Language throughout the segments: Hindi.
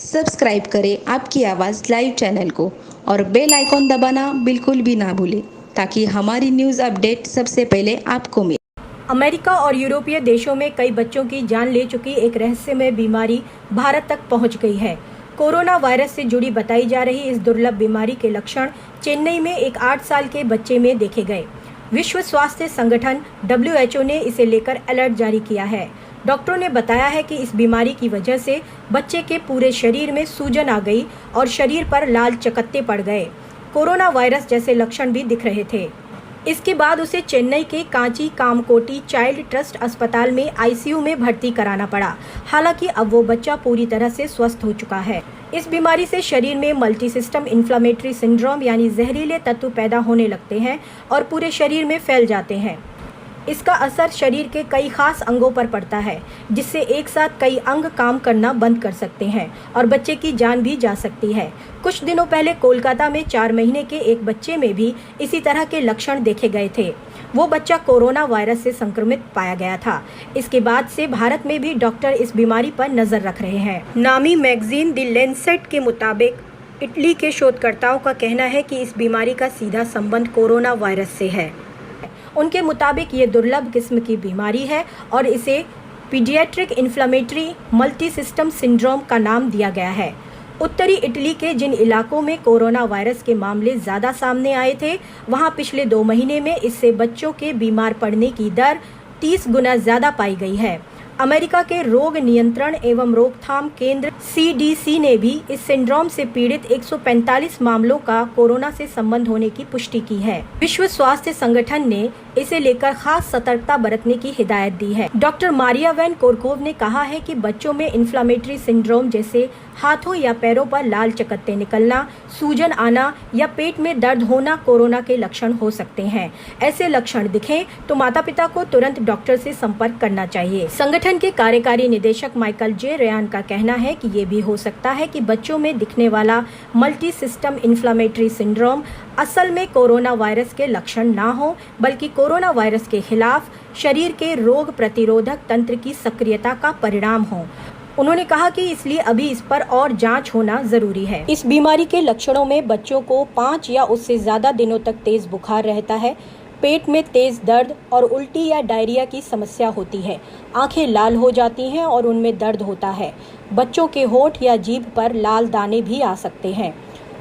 सब्सक्राइब करें आपकी आवाज़ लाइव चैनल को और बेल आइकॉन दबाना बिल्कुल भी ना भूलें ताकि हमारी न्यूज़ अपडेट सबसे पहले आपको मिले। अमेरिका और यूरोपीय देशों में कई बच्चों की जान ले चुकी एक रहस्यमय बीमारी भारत तक पहुंच गई है। कोरोना वायरस से जुड़ी बताई जा रही इस दुर्लभ बीमारी के लक्षण चेन्नई में एक 8 साल के बच्चे में देखे गए। विश्व स्वास्थ्य संगठन WHO ने इसे लेकर अलर्ट जारी किया है। डॉक्टरों ने बताया है कि इस बीमारी की वजह से बच्चे के पूरे शरीर में सूजन आ गई और शरीर पर लाल चकत्ते पड़ गए। कोरोना वायरस जैसे लक्षण भी दिख रहे थे। इसके बाद उसे चेन्नई के कांची कामकोटी चाइल्ड ट्रस्ट अस्पताल में ICU में भर्ती कराना पड़ा। हालांकि अब वो बच्चा पूरी तरह से स्वस्थ हो चुका है। इस बीमारी से शरीर में मल्टी सिस्टम इन्फ्लेमेटरी सिंड्रोम यानी जहरीले तत्व पैदा होने लगते हैं और पूरे शरीर में फैल जाते हैं। इसका असर शरीर के कई खास अंगों पर पड़ता है, जिससे एक साथ कई अंग काम करना बंद कर सकते हैं और बच्चे की जान भी जा सकती है। कुछ दिनों पहले कोलकाता में 4 महीने के एक बच्चे में भी इसी तरह के लक्षण देखे गए थे। वो बच्चा कोरोना वायरस से संक्रमित पाया गया था। इसके बाद से भारत में भी डॉक्टर इस बीमारी पर नजर रख रहे हैं। नामी मैगजीन द लैंसेट के मुताबिक इटली के शोधकर्ताओं का कहना है कि इस बीमारी का सीधा संबंध कोरोना वायरस से है। उनके मुताबिक ये दुर्लभ किस्म की बीमारी है और इसे paediatric inflammatory multi system syndrome का नाम दिया गया है। उत्तरी इटली के जिन इलाकों में कोरोना वायरस के मामले ज़्यादा सामने आए थे, वहां पिछले 2 महीने में इससे बच्चों के बीमार पड़ने की दर 30 गुना ज़्यादा पाई गई है। अमेरिका के रोग नियंत्रण एवं रोकथाम केंद्र CDC ने भी इस सिंड्रोम से पीड़ित 145 मामलों का कोरोना से संबंध होने की पुष्टि की है। विश्व स्वास्थ्य संगठन ने इसे लेकर खास सतर्कता बरतने की हिदायत दी है। डॉक्टर मारिया वैन कोरकोव ने कहा है कि बच्चों में इन्फ्लेमेटरी सिंड्रोम जैसे हाथों या पैरों पर लाल चकत्ते निकलना, सूजन आना या पेट में दर्द होना कोरोना के लक्षण हो सकते हैं। ऐसे लक्षण दिखें तो माता पिता को तुरंत डॉक्टर से संपर्क करना चाहिए। संगठन के कार्यकारी निदेशक माइकल जे रेयान का कहना है कि ये भी हो सकता है कि बच्चों में दिखने वाला मल्टी सिस्टम इन्फ्लेमेटरी सिंड्रोम असल में कोरोना वायरस के लक्षण ना हो, बल्कि कोरोना वायरस के खिलाफ शरीर के रोग प्रतिरोधक तंत्र की सक्रियता का परिणाम हो। उन्होंने कहा कि इसलिए अभी इस पर और जांच होना जरूरी है। इस बीमारी के लक्षणों में बच्चों को 5 या उससे ज्यादा दिनों तक तेज बुखार रहता है, पेट में तेज दर्द और उल्टी या डायरिया की समस्या होती है, आंखें लाल हो जाती हैं और उनमें दर्द होता है। बच्चों के होंठ या जीभ पर लाल दाने भी आ सकते हैं।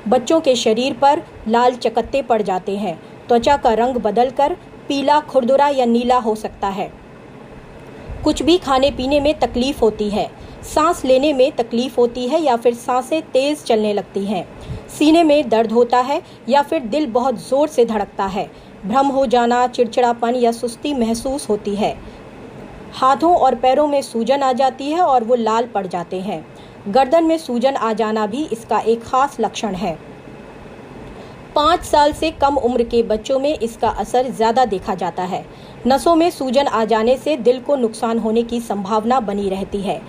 बच्चों के शरीर पर लाल चकत्ते पड़ जाते हैं। त्वचा का रंग बदलकर पीला, खुरदुरा या नीला हो सकता है। कुछ भी खाने पीने में तकलीफ होती है, सांस लेने में तकलीफ होती है या फिर सांसें तेज चलने लगती हैं। सीने में दर्द होता है या फिर दिल बहुत जोर से धड़कता है। भ्रम हो जाना, चिड़चिड़ापन या सुस्ती महसूस होती है। हाथों और पैरों में सूजन आ जाती है और वो लाल पड़ जाते हैं। गर्दन में सूजन आ जाना भी इसका एक खास लक्षण है। 5 साल से कम उम्र के बच्चों में इसका असर ज्यादा देखा जाता है। नसों में सूजन आ जाने से दिल को नुकसान होने की संभावना बनी रहती है।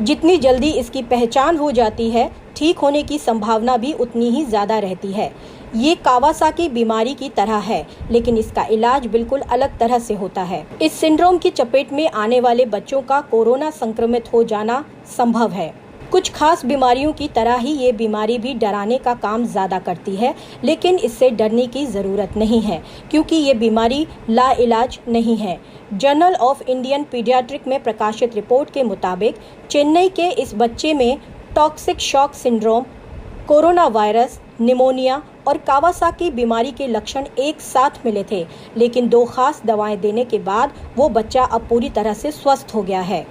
जितनी जल्दी इसकी पहचान हो जाती है, ठीक होने की संभावना भी उतनी ही ज्यादा रहती है। ये कावासाकी बीमारी की तरह है, लेकिन इसका इलाज बिल्कुल अलग तरह से होता है। इस सिंड्रोम की चपेट में आने वाले बच्चों का कोरोना संक्रमित हो जाना संभव है। कुछ खास बीमारियों की तरह ही ये बीमारी भी डराने का काम ज्यादा करती है, लेकिन इससे डरने की जरूरत नहीं है क्योंकि ये बीमारी लाइलाज नहीं है। जर्नल ऑफ इंडियन पीडियाट्रिक में प्रकाशित रिपोर्ट के मुताबिक चेन्नई के इस बच्चे में toxic shock syndrome, corona virus, pneumonia और कावासाकी बीमारी के लक्षण एक साथ मिले थे, लेकिन 2 खास दवाएं देने के बाद वो बच्चा अब पूरी तरह से स्वस्थ हो गया है।